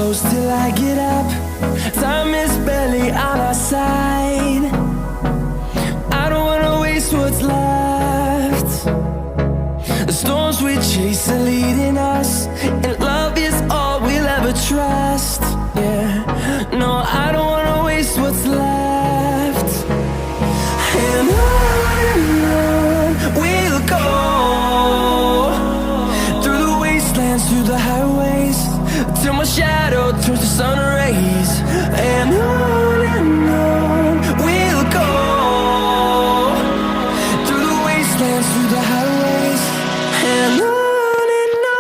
close till I get up. Time is barely on our side. I don't wanna waste what's left. The storms we chase are leading us, and love is all we'll ever trust. Yeah, no, I don't wanna waste what's left. And on we'll go, through the wastelands, through the highways, till my shadow turns to sun rays. And on we'll go, through the wastelands, through the highways, and on we'll go.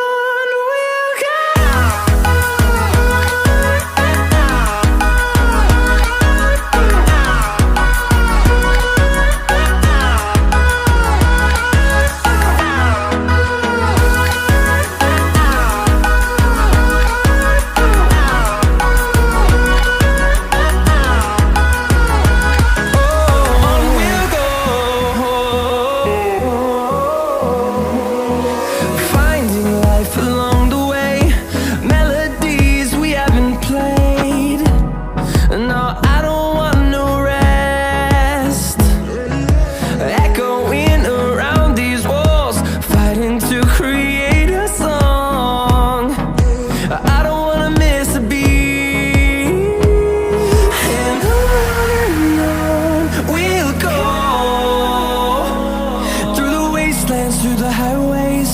Through the highways,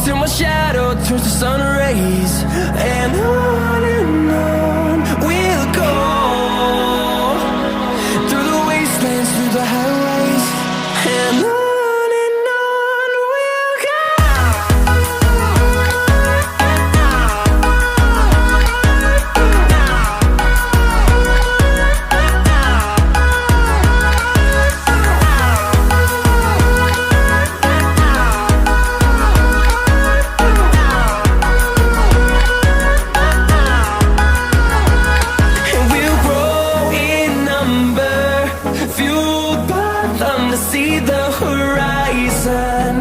till my shadow turns to sun rays. And on we'll go, through the wastelands, through the highways, and on we'll go. See the horizon,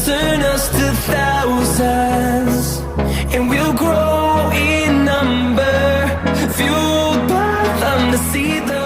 turn us to thousands, and we'll grow in number, fueled by them to see the